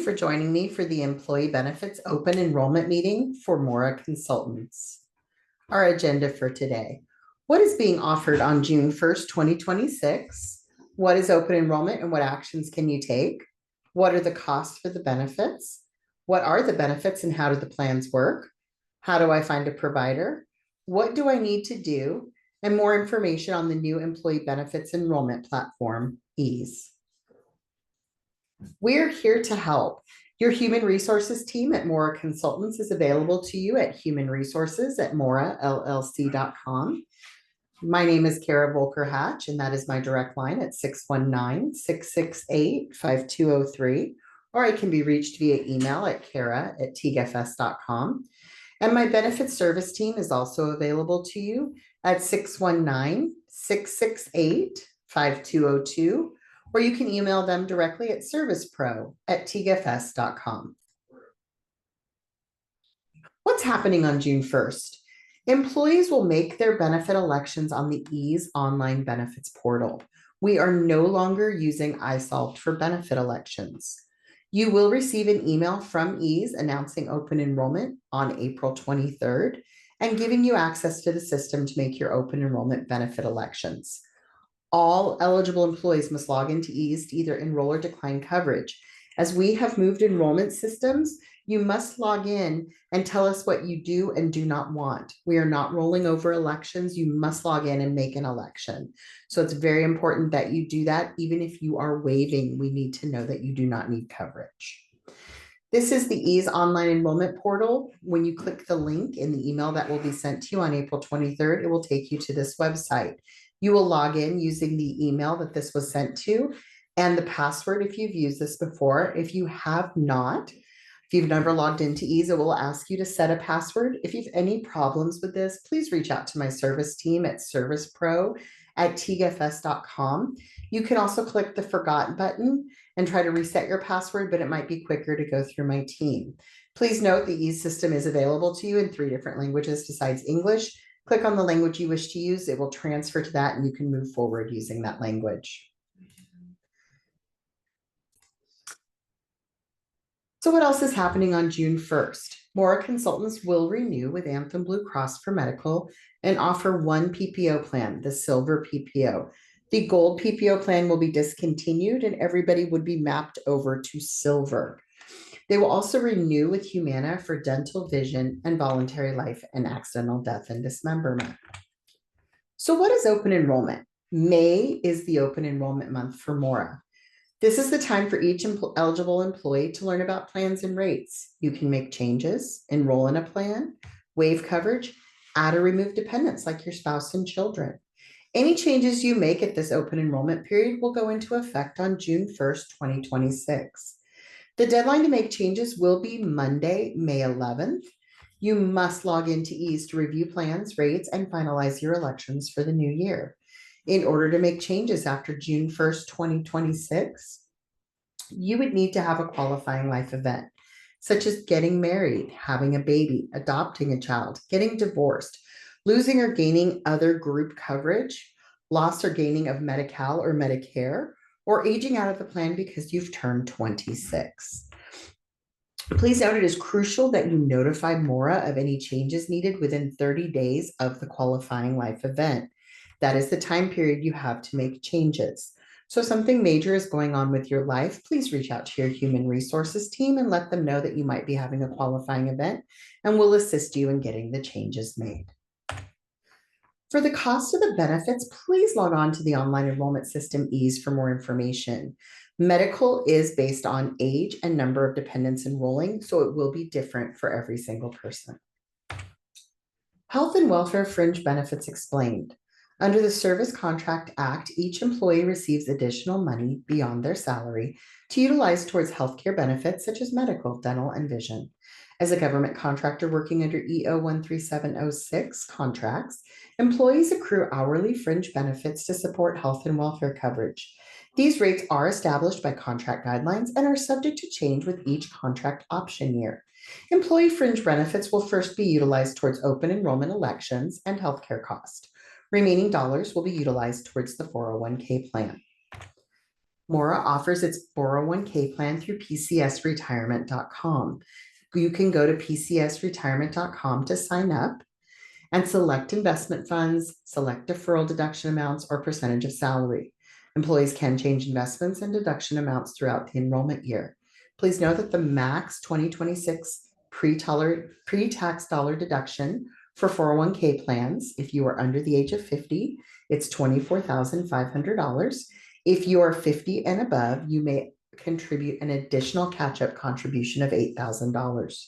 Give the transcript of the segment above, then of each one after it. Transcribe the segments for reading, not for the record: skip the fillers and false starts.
for joining me for the Employee Benefits Open Enrollment Meeting for Mora Consultants. Our agenda for today. What is being offered on June 1st, 2026? What is open enrollment and what actions can you take? What are the costs for the benefits? What are the benefits and how do the plans work? How do I find a provider? What do I need to do? And more information on the new employee benefits enrollment platform, EASE. We're here to help. Your human resources team at Mora Consultants is available to you at humanresources@morallc.com. My name is Kara Voelker-Hatch, and that is my direct line at 619-668-5203, or I can be reached via email at kara@tgfs.com. And my benefits service team is also available to you at 619-668-5202, or you can email them directly at servicepro@tgfs.com. What's happening on June 1st? Employees will make their benefit elections on the EASE online benefits portal. We are no longer using iSolved for benefit elections. You will receive an email from EASE announcing open enrollment on April 23rd and giving you access to the system to make your open enrollment benefit elections. All eligible employees must log into EASE to either enroll or decline coverage. As we have moved enrollment systems, you must log in and tell us what you do and do not want. We are not rolling over elections. You must log in and make an election. So it's very important that you do that. Even if you are waiving, we need to know that you do not need coverage. This is the EASE online enrollment portal. When you click the link in the email that will be sent to you on April 23rd, it will take you to this website. You will log in using the email that this was sent to and the password if you've used this before. If you have not, if you've never logged into EASE, it will ask you to set a password. If you have any problems with this, please reach out to my service team at servicepro@tgfs.com. You can also click the forgot button and try to reset your password, but it might be quicker to go through my team. Please note the EASE system is available to you in 3 different languages besides English. Click on the language you wish to use. It will transfer to that and you can move forward using that language. So what else is happening on June 1st? Mora Consultants will renew with Anthem Blue Cross for medical and offer one PPO plan, the Silver PPO. The Gold PPO plan will be discontinued and everybody would be mapped over to Silver. They will also renew with Humana for dental, vision, and voluntary life and accidental death and dismemberment. So what is open enrollment? May is the open enrollment month for Mora. This is the time for each eligible employee to learn about plans and rates. You can make changes, enroll in a plan, waive coverage, add or remove dependents like your spouse and children. Any changes you make at this open enrollment period will go into effect on June 1st, 2026. The deadline to make changes will be Monday, May 11th. You must log into EASE to review plans, rates, and finalize your elections for the new year. In order to make changes after June 1st, 2026, you would need to have a qualifying life event, such as getting married, having a baby, adopting a child, getting divorced, losing or gaining other group coverage, loss or gaining of Medi-Cal or Medicare, or aging out of the plan because you've turned 26. Please note it is crucial that you notify Mora of any changes needed within 30 days of the qualifying life event. That is the time period you have to make changes. So if something major is going on with your life, please reach out to your human resources team and let them know that you might be having a qualifying event, and we'll assist you in getting the changes made. For the cost of the benefits, please log on to the online enrollment system EASE for more information. Medical is based on age and number of dependents enrolling, so it will be different for every single person. Health and welfare fringe benefits explained. Under the Service Contract Act, each employee receives additional money beyond their salary to utilize towards healthcare benefits such as medical, dental, and vision. As a government contractor working under EO 13706 contracts, employees accrue hourly fringe benefits to support health and welfare coverage. These rates are established by contract guidelines and are subject to change with each contract option year. Employee fringe benefits will first be utilized towards open enrollment elections and healthcare cost. Remaining dollars will be utilized towards the 401k plan. Mora offers its 401k plan through pcsretirement.com. You can go to pcsretirement.com to sign up and select investment funds, select deferral deduction amounts, or percentage of salary. Employees can change investments and deduction amounts throughout the enrollment year. Please note that the max 2026 pre-tax dollar deduction for 401k plans, if you are under the age of 50, it's $24,500. If you are 50 and above, you may contribute an additional catch-up contribution of $8,000.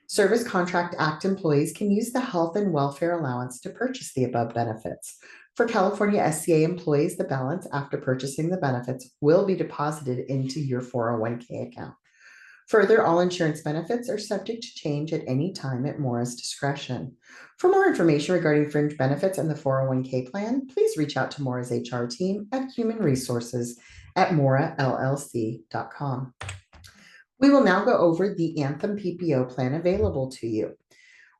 Service Contract Act employees can use the health and welfare allowance to purchase the above benefits. For California SCA employees, the balance after purchasing the benefits will be deposited into your 401k account. Further, all insurance benefits are subject to change at any time at Mora's discretion. For more information regarding fringe benefits and the 401k plan, please reach out to Mora's HR team at Human Resources at morallc.com. We will now go over the Anthem PPO plan available to you.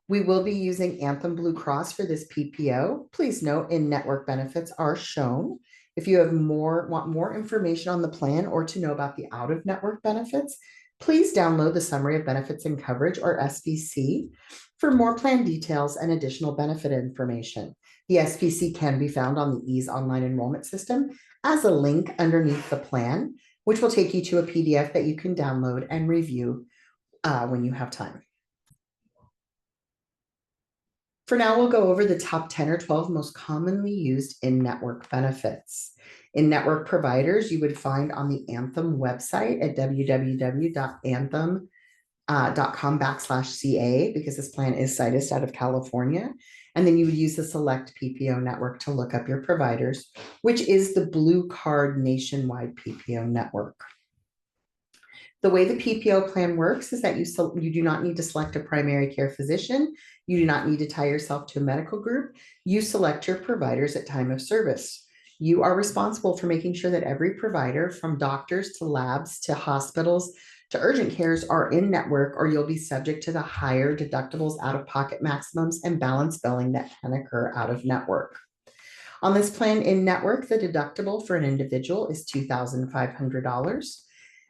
We will be using Anthem Blue Cross for this PPO. Please note in-network benefits are shown. If you want more information on the plan or to know about the out-of-network benefits, please download the Summary of Benefits and Coverage, or SBC, for more plan details and additional benefit information. The SBC can be found on the Ease Online Enrollment System as a link underneath the plan, which will take you to a PDF that you can download and review when you have time. For now, we'll go over the top 10 or 12 most commonly used in-network benefits. In-network providers you would find on the Anthem website at www.anthem.com/CA, because this plan is cited out of California. And then you would use the Select PPO network to look up your providers, which is the Blue Card Nationwide PPO network. The way the PPO plan works is that you do not need to select a primary care physician. You do not need to tie yourself to a medical group. You select your providers at time of service. You are responsible for making sure that every provider, from doctors to labs to hospitals to urgent cares, are in network, or you'll be subject to the higher deductibles, out-of-pocket maximums, and balance billing that can occur out of network. On this plan in network, the deductible for an individual is $2,500.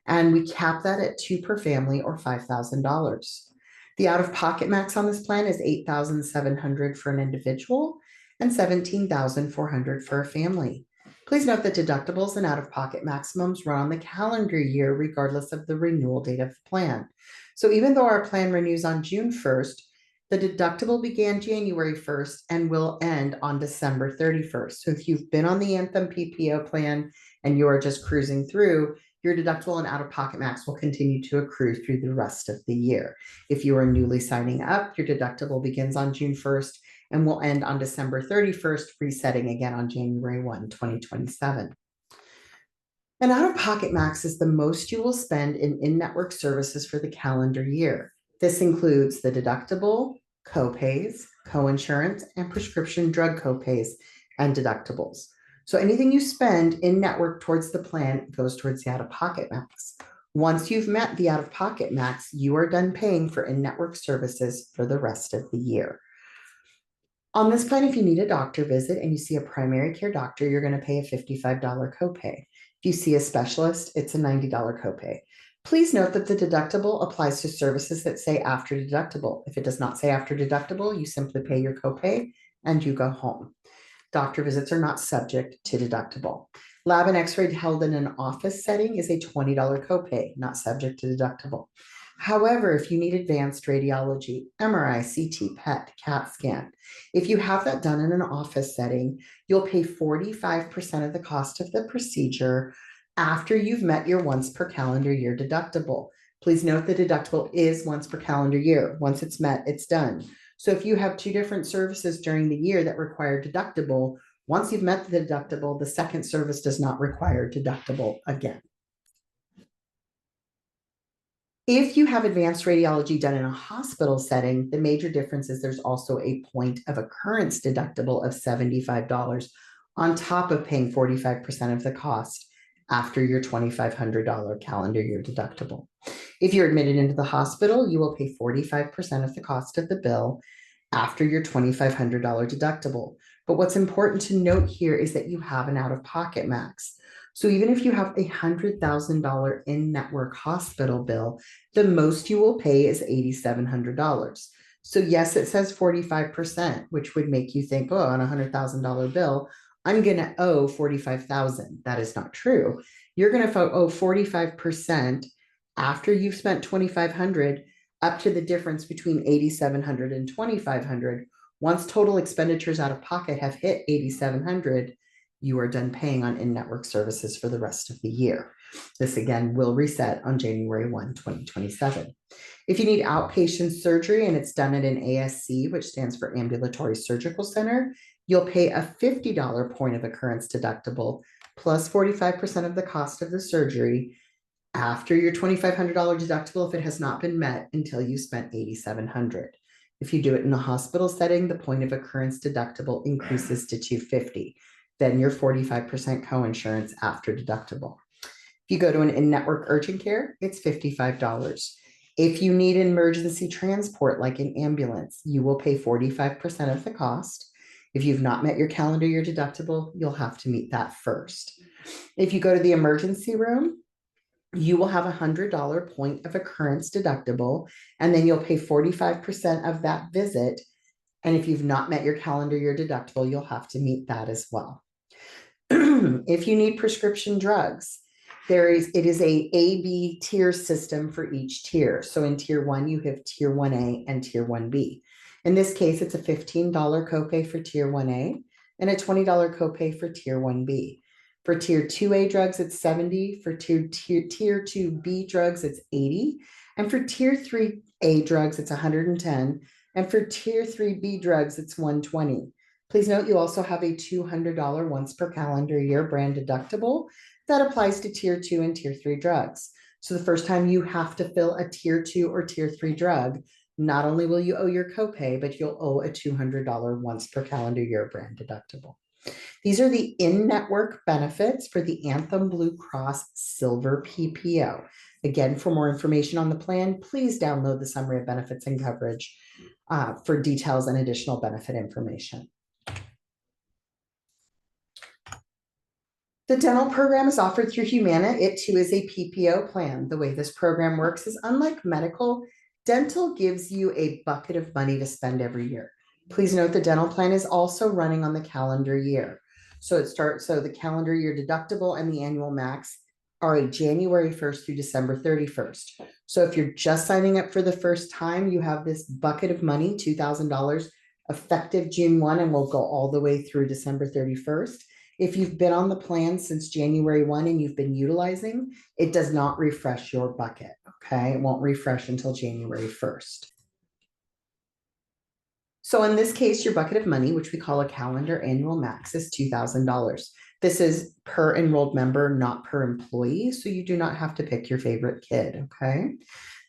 And we cap that at 2 per family, or $5,000. The out-of-pocket max on this plan is $8,700 for an individual and $17,400 for a family. Please note that deductibles and out-of-pocket maximums run on the calendar year regardless of the renewal date of the plan. So even though our plan renews on June 1st, the deductible began January 1st and will end on December 31st. So if you've been on the Anthem PPO plan and you are just cruising through, your deductible and out-of-pocket max will continue to accrue through the rest of the year. If you are newly signing up, your deductible begins on June 1st and will end on December 31st, resetting again on January 1, 2027. An out-of-pocket max is the most you will spend in in-network services for the calendar year. This includes the deductible, copays, coinsurance, and prescription drug copays and deductibles. So anything you spend in network towards the plan goes towards the out-of-pocket max. Once you've met the out-of-pocket max, you are done paying for in-network services for the rest of the year. On this plan, if you need a doctor visit and you see a primary care doctor, you're going to pay a $55 copay. If you see a specialist, it's a $90 copay. Please note that the deductible applies to services that say after deductible. If it does not say after deductible, you simply pay your copay and you go home. Doctor visits are not subject to deductible. Lab and x-ray held in an office setting is a $20 copay, not subject to deductible. However, if you need advanced radiology, MRI, CT, PET, CAT scan, if you have that done in an office setting, you'll pay 45% of the cost of the procedure after you've met your once per calendar year deductible. Please note the deductible is once per calendar year. Once it's met, it's done. So if you have 2 different services during the year that require deductible, once you've met the deductible, the second service does not require deductible again. If you have advanced radiology done in a hospital setting, the major difference is there's also a point of occurrence deductible of $75 on top of paying 45% of the cost after your $2,500 calendar year deductible. If you're admitted into the hospital, you will pay 45% of the cost of the bill after your $2,500 deductible. But what's important to note here is that you have an out-of-pocket max. So even if you have $100,000 in-network hospital bill, the most you will pay is $8,700. So yes, it says 45%, which would make you think, oh, on a $100,000 bill, I'm going to owe 45,000. That is not true. You're going to owe 45% after you've spent 2,500 up to the difference between 8,700 and 2,500. Once total expenditures out of pocket have hit 8,700, you are done paying on in-network services for the rest of the year. This again will reset on January 1, 2027. If you need outpatient surgery and it's done at an ASC, which stands for Ambulatory Surgical Center, you'll pay a $50 point of occurrence deductible plus 45% of the cost of the surgery after your $2,500 deductible if it has not been met until you spent $8,700. If you do it in a hospital setting, the point of occurrence deductible increases to $250. Then your 45% coinsurance after deductible. If you go to an in-network urgent care, it's $55. If you need emergency transport like an ambulance, you will pay 45% of the cost. If you've not met your calendar year deductible, you'll have to meet that first. If you go to the emergency room, you will have a $100 point of occurrence deductible, and then you'll pay 45% of that visit. And if you've not met your calendar year deductible, you'll have to meet that as well. If you need prescription drugs, it is a A-B tier system for each tier. So in tier 1, you have tier 1A and tier 1B. In this case, it's a $15 copay for tier 1A and a $20 copay for tier 1B. For tier 2A drugs, it's $70. For tier 2B drugs, it's $80. And for tier 3A drugs, it's $110. And for tier 3B drugs, it's $120. Please note you also have a $200 once per calendar year brand deductible that applies to tier 2 and tier 3 drugs. So the first time you have to fill a tier 2 or tier 3 drug, not only will you owe your copay, but you'll owe a $200 once per calendar year brand deductible. These are the in-network benefits for the Anthem Blue Cross Silver PPO. Again, for more information on the plan, please download the summary of benefits and coverage for details and additional benefit information. The dental program is offered through Humana. It too is a PPO plan. The way this program works is unlike medical, dental gives you a bucket of money to spend every year. Please note the dental plan is also running on the calendar year. So the calendar year deductible and the annual max are a January 1st through December 31st. So if you're just signing up for the first time, you have this bucket of money, $2,000, effective June 1 and will go all the way through December 31st. If you've been on the plan since January 1 and you've been utilizing, it does not refresh your bucket, okay? It won't refresh until January 1st. So in this case, your bucket of money, which we call a calendar annual max, is $2,000. This is per enrolled member, not per employee, so you do not have to pick your favorite kid, okay?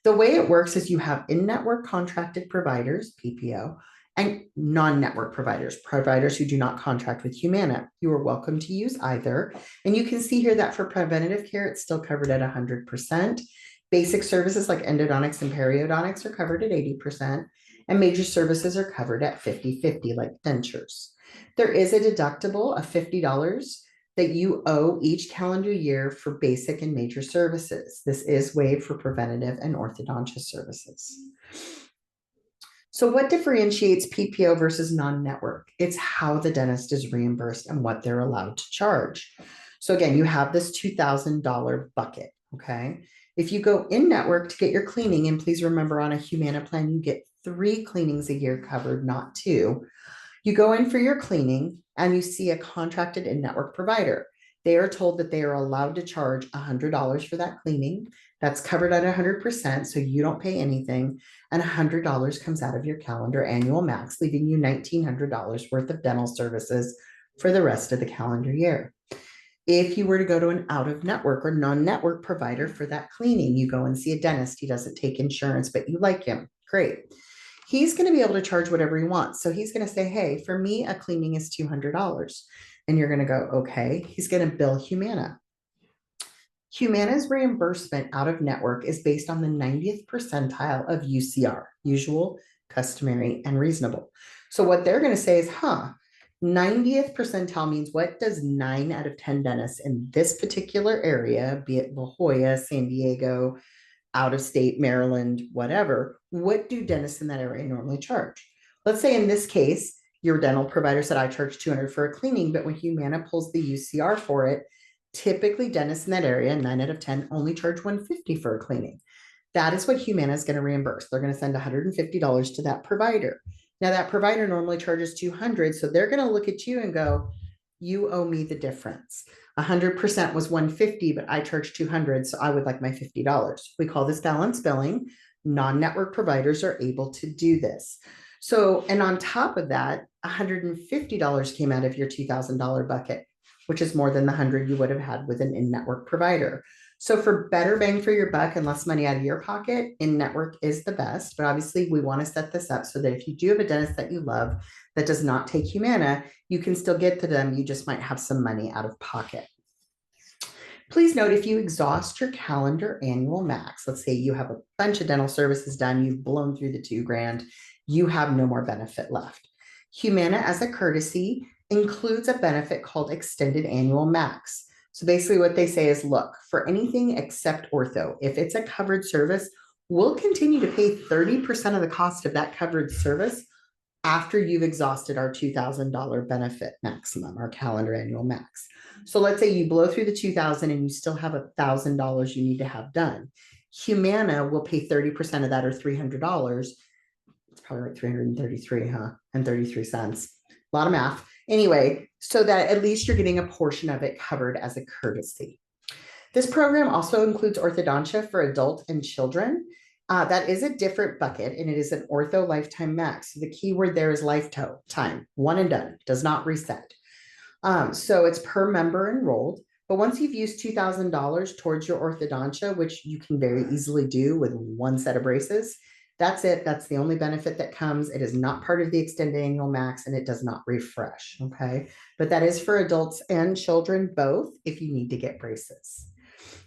The way it works is you have in-network contracted providers, PPO, and non-network providers who do not contract with Humana. You are welcome to use either. And you can see here that for preventative care, it's still covered at 100%. Basic services like endodontics and periodontics are covered at 80%. And major services are covered at 50-50, like dentures. There is a deductible of $50 that you owe each calendar year for basic and major services. This is waived for preventative and orthodontist services. So what differentiates PPO versus non-network? It's how the dentist is reimbursed and what they're allowed to charge. So again, you have this $2,000 bucket, okay? If you go in-network to get your cleaning, and please remember on a Humana plan, you get 3 cleanings a year covered, not 2. You go in for your cleaning and you see a contracted in-network provider. They are told that they are allowed to charge $100 for that cleaning. That's covered at 100%, so you don't pay anything. And $100 comes out of your calendar annual max, leaving you $1,900 worth of dental services for the rest of the calendar year. If you were to go to an out-of-network or non-network provider for that cleaning, you go and see a dentist. He doesn't take insurance, but you like him. Great. He's going to be able to charge whatever he wants. So he's going to say, hey, for me, a cleaning is $200. And you're going to go, okay. He's going to bill Humana. Humana's reimbursement out of network is based on the 90th percentile of UCR, usual, customary, and reasonable. So what they're going to say is, 90th percentile means what does 9 out of 10 dentists in this particular area, be it La Jolla, San Diego, out of state, Maryland, whatever, what do dentists in that area normally charge? Let's say in this case, your dental provider said, I charge 200 for a cleaning, but when Humana pulls the UCR for it, typically dentists in that area, 9 out of 10, only charge 150 for a cleaning. That is what Humana is going to reimburse. They're going to send $150 to that provider. Now that provider normally charges 200, so they're going to look at you and go, you owe me the difference. 100% was 150, but I charged 200, so I would like my $50. We call this balance billing. Non-network providers are able to do this. So, and on top of that, $150 came out of your $2,000 bucket, which is more than the 100 you would have had with an in-network provider. So for better bang for your buck and less money out of your pocket, in-network is the best. But obviously we want to set this up so that if you do have a dentist that you love that does not take Humana, you can still get to them. You just might have some money out of pocket. Please note, if you exhaust your calendar annual max, let's say you have a bunch of dental services done, you've blown through the $2,000, you have no more benefit left. Humana, as a courtesy, includes a benefit called extended annual max. So basically what they say is, look, for anything except ortho, if it's a covered service, we'll continue to pay 30% of the cost of that covered service after you've exhausted our $2,000 benefit maximum, our calendar annual max. So let's say you blow through the 2,000 and you still have $1,000 you need to have done. Humana will pay 30% of that, or $300. It's probably like 333, huh? And 33 cents. A lot of math. Anyway, so that at least you're getting a portion of it covered as a courtesy. This program also includes orthodontia for adult and children. That is a different bucket, and it is an ortho lifetime max. The key word there is lifetime, one and done, does not reset. So it's per member enrolled. But once you've used $2,000 towards your orthodontia, which you can very easily do with one set of braces, that's it. That's the only benefit that comes. It is not part of the extended annual max, and it does not refresh. Okay. But that is for adults and children both if you need to get braces.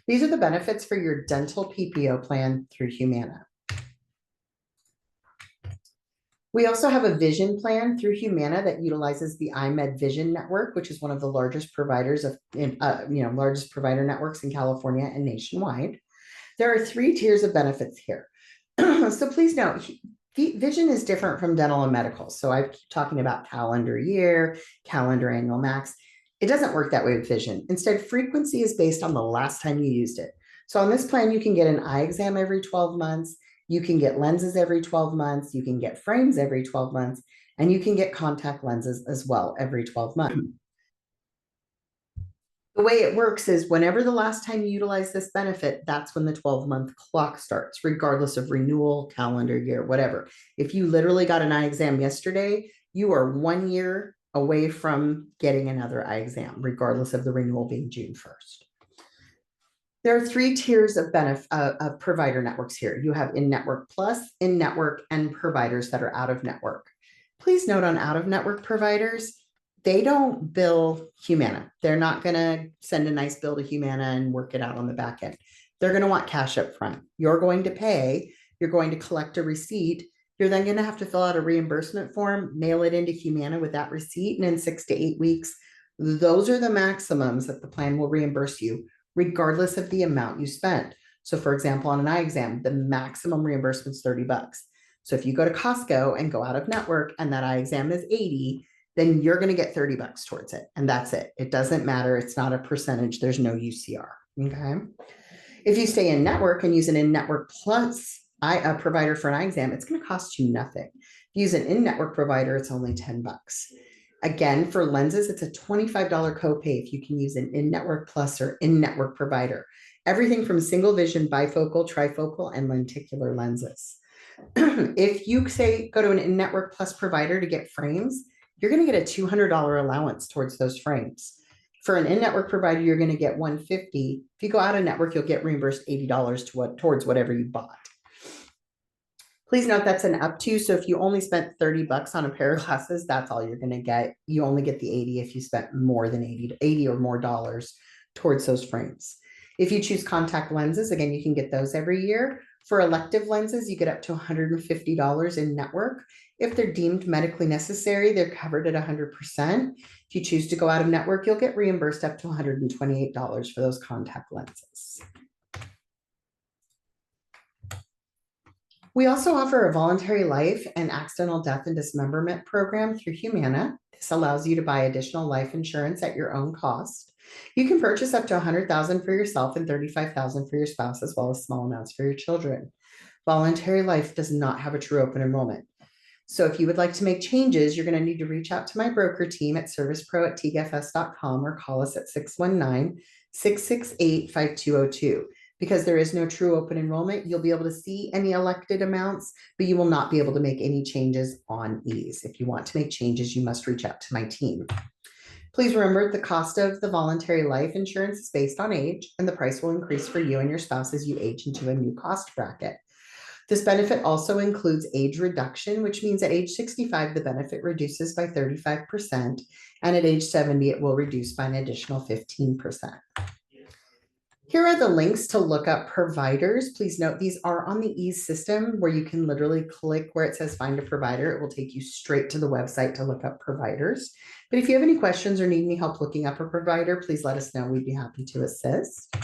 These are the benefits for your dental PPO plan through Humana. We also have a vision plan through Humana that utilizes the iMed Vision Network, which is one of the largest providers of, largest provider networks in California and nationwide. There are 3 tiers of benefits here. So please note, vision is different from dental and medical. So I keep talking about calendar year, calendar annual max. It doesn't work that way with vision. Instead, frequency is based on the last time you used it. So on this plan, you can get an eye exam every 12 months. You can get lenses every 12 months. You can get frames every 12 months. And you can get contact lenses as well every 12 months. The way it works is whenever the last time you utilize this benefit, that's when the 12-month clock starts, regardless of renewal, calendar year, whatever. If you literally got an eye exam yesterday, you are 1 year away from getting another eye exam, regardless of the renewal being June 1st. There are 3 tiers of provider networks here. You have in-network plus, in-network, and providers that are out-of-network. Please note, on out-of-network providers, they don't bill Humana. They're not going to send a nice bill to Humana and work it out on the back end. They're going to want cash up front. You're going to pay. You're going to collect a receipt. You're then going to have to fill out a reimbursement form, mail it into Humana with that receipt, and in 6 to 8 weeks, those are the maximums that the plan will reimburse you, regardless of the amount you spent. So for example, on an eye exam, the maximum reimbursement is $30. So if you go to Costco and go out of network and that eye exam is $80, then you're going to get $30 towards it. And that's it. It doesn't matter. It's not a percentage. There's no UCR. Okay. If you stay in network and use an in-network plus a provider for an eye exam, it's going to cost you nothing. If you use an in-network provider, it's only $10. Again, for lenses, it's a $25 copay if you can use an in-network plus or in-network provider. Everything from single vision, bifocal, trifocal, and lenticular lenses. If you say go to an in-network plus provider to get frames, you're going to get a $200 allowance towards those frames. For an in-network provider, you're going to get $150. If you go out of network, you'll get reimbursed $80 towards whatever you bought. Please note that's an up to. So if you only spent $30 on a pair of glasses, that's all you're going to get. You only get the 80 if you spent more than 80 or more dollars towards those frames. If you choose contact lenses, again, you can get those every year. For elective lenses, you get up to $150 in network. If they're deemed medically necessary, they're covered at 100%. If you choose to go out of network, you'll get reimbursed up to $128 for those contact lenses. We also offer a voluntary life and accidental death and dismemberment program through Humana. This allows you to buy additional life insurance at your own cost. You can purchase up to $100,000 for yourself and $35,000 for your spouse, as well as small amounts for your children. Voluntary life does not have a true open enrollment. So if you would like to make changes, you're going to need to reach out to my broker team at servicepro@tgfs.com or call us at 619-668-5202. Because there is no true open enrollment, you'll be able to see any elected amounts, but you will not be able to make any changes on ease. If you want to make changes, you must reach out to my team. Please remember the cost of the voluntary life insurance is based on age, and the price will increase for you and your spouse as you age into a new cost bracket. This benefit also includes age reduction, which means at age 65, the benefit reduces by 35%, and at age 70, it will reduce by an additional 15%. Here are the links to look up providers. Please note these are on the ease system where you can literally click where it says find a provider. It will take you straight to the website to look up providers. But if you have any questions or need any help looking up a provider, please let us know. We'd be happy to assist.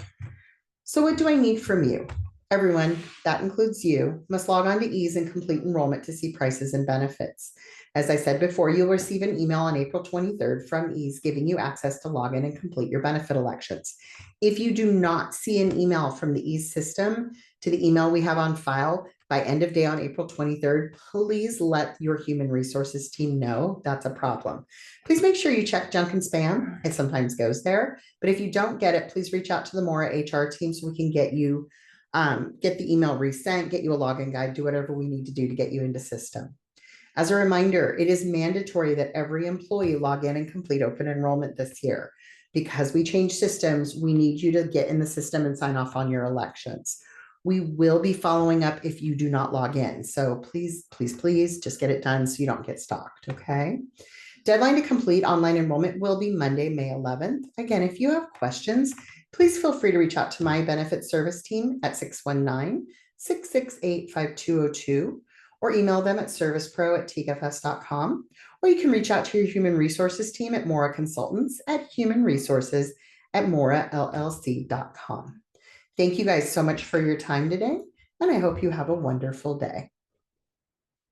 So what do I need from you? Everyone, that includes you, must log on to ease and complete enrollment to see prices and benefits. As I said before, you'll receive an email on April 23rd from ease giving you access to log in and complete your benefit elections. If you do not see an email from the ease system to the email we have on file by end of day on April 23rd, please let your human resources team know that's a problem. Please make sure you check junk and spam. It sometimes goes there, but if you don't get it, please reach out to the Mora HR team so we can get you get the email resent, get you a login guide, do whatever we need to do to get you into system. As a reminder, it is mandatory that every employee log in and complete open enrollment this year. Because we changed systems, we need you to get in the system and sign off on your elections. We will be following up if you do not log in. So please, please, please just get it done so you don't get stalked, okay? Deadline to complete online enrollment will be Monday, May 11th. Again, if you have questions, please feel free to reach out to my benefits service team at 619-668-5202 or email them at servicepro@tgfs.com, or you can reach out to your human resources team at Mora Consultants at humanresources@morallc.com. Thank you guys so much for your time today, and I hope you have a wonderful day.